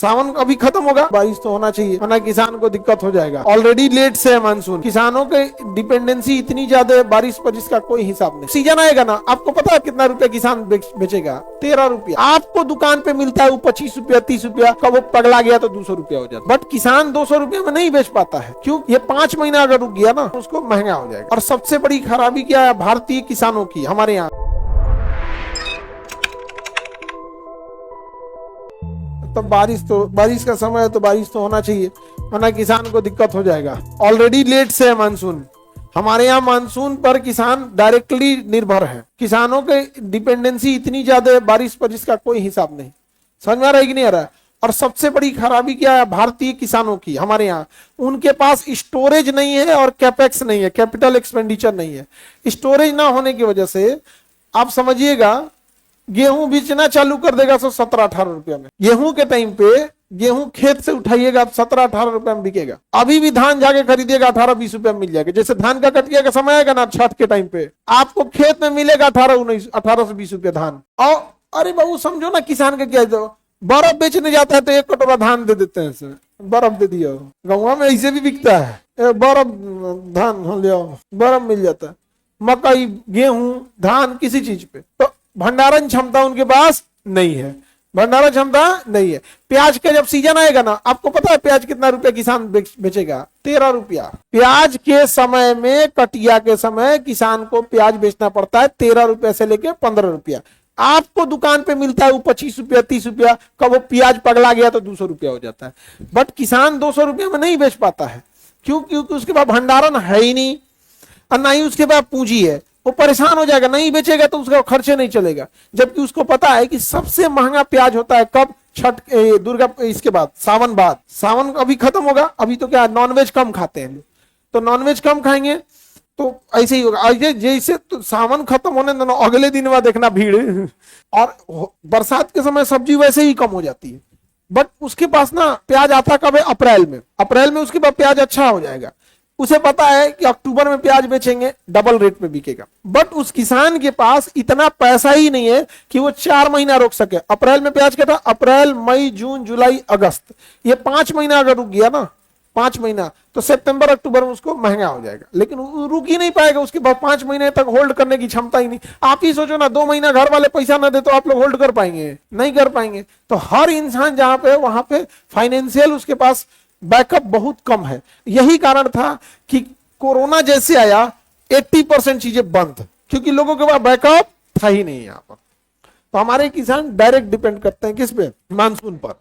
सावन अभी खत्म होगा, बारिश तो होना चाहिए वरना किसान को दिक्कत हो जाएगा। ऑलरेडी लेट से है मानसून, किसानों के डिपेंडेंसी इतनी ज्यादा है बारिश पर जिसका कोई हिसाब नहीं। सीजन आएगा ना, आपको पता है कितना रुपया किसान बेचेगा? 13 रुपया। आपको दुकान पे मिलता है वो 25 रुपया 30 रुपया का, वो पगला गया तो 200 रुपया हो जाता, बट किसान 200 रुपया में नहीं बेच पाता है। क्यों? ये 5 महीना अगर रुक गया ना उसको महंगा हो जाएगा। और सबसे बड़ी खराबी क्या है भारतीय किसानों की हमारे यहाँ, तो बारिश का समय है तो बारिश तो होना चाहिए वरना किसान को दिक्कत हो जाएगा। ऑलरेडी लेट से है मानसून, हमारे यहाँ मानसून पर किसान डायरेक्टली निर्भर है। किसानों के डिपेंडेंसी इतनी ज्यादा है बारिश पर जिसका कोई हिसाब नहीं। समझ में आ रहा है कि नहीं आ रहा है? और सबसे बड़ी खराबी क्या है भारतीय किसानों की हमारे यहाँ, उनके पास स्टोरेज नहीं है और कैपेक्स नहीं है, कैपिटल एक्सपेंडिचर नहीं है। स्टोरेज ना होने की वजह से आप समझिएगा गेहूं बेचना चालू कर देगा 17-18 रुपया में। गेहूं के टाइम पे गेहूं खेत से उठाइएगा 17-18 रुपया में बिकेगा। अभी भी धान जाके खरीदिएगा 18-20 रुपया में मिल जाएगा। जैसे धान का कटिया का समय आएगा ना छठ के टाइम पे, आपको खेत में मिलेगा 18 से 20 रुपया धान। और अरे बाबू समझो ना किसान का क्या, दो बर्फ बेचने जाता है तो 1 कटोरा धान दे देते हैं, बर्फ दे दिया। गाँव में ऐसे भी बिकता है, बर्फ धान ले आओ, बर्फ मिल जाता है। मकई गेहूं धान किसी चीज पे तो भंडारण क्षमता उनके पास नहीं है, भंडारण क्षमता नहीं है। प्याज का जब सीजन आएगा ना, आपको पता है प्याज कितना रुपया किसान बेचेगा? 13 रुपया। प्याज के समय में, कटिया के समय किसान को प्याज बेचना पड़ता है 13 रुपया से लेके 15 रुपया। आपको दुकान पे मिलता है वो 25 रुपया 30 रुपया का, वो प्याज पगला गया तो 200 रुपया हो जाता है। बट किसान 200 रुपया में नहीं बेच पाता है। क्यों? क्योंकि उसके पास भंडारण है ही नहीं और ना ही उसके पास पूंजी है। वो परेशान हो जाएगा, नहीं बेचेगा तो उसका खर्चे नहीं चलेगा। जबकि उसको पता है कि सबसे महंगा प्याज होता है कब? छठ, दुर्गा, इसके बाद सावन बाद। सावन अभी खत्म होगा, अभी तो क्या नॉनवेज कम खाते हैं, तो नॉनवेज कम खाएंगे तो ऐसे ही होगा। जैसे तो सावन खत्म होने दोनों अगले दिन बाद देखना भीड़, और बरसात के समय सब्जी वैसे ही कम हो जाती है। बट उसके पास ना प्याज आता कब है? अप्रैल में। अप्रैल में उसके पास प्याज अच्छा हो जाएगा। उसे पता है कि अक्टूबर में प्याज बेचेंगे डबल रेट पे बिकेगा। बट उस किसान के पास इतना पैसा ही नहीं है कि वो 4 महीना रोक सके। अप्रैल में प्याज क्या था? अप्रैल मई जून जुलाई अगस्त, ये 5 महीना अगर रुक गया ना, 5 महीना, तो सितंबर अक्टूबर में उसको महंगा हो जाएगा। लेकिन रुक ही नहीं पाएगा, उसके बाद 5 महीने तक होल्ड करने की क्षमता ही नहीं। आप ही सोचो ना, 2 महीना घर वाले पैसा ना दे तो आप लोग होल्ड कर पाएंगे? नहीं कर पाएंगे। तो हर इंसान जहां पे वहां पे फाइनेंशियल उसके पास बैकअप बहुत कम है। यही कारण था कि कोरोना जैसे आया 80% चीजें बंद, क्योंकि लोगों के पास बैकअप था ही नहीं यहाँ पर। तो हमारे किसान डायरेक्ट डिपेंड करते हैं किस पे? मानसून पर।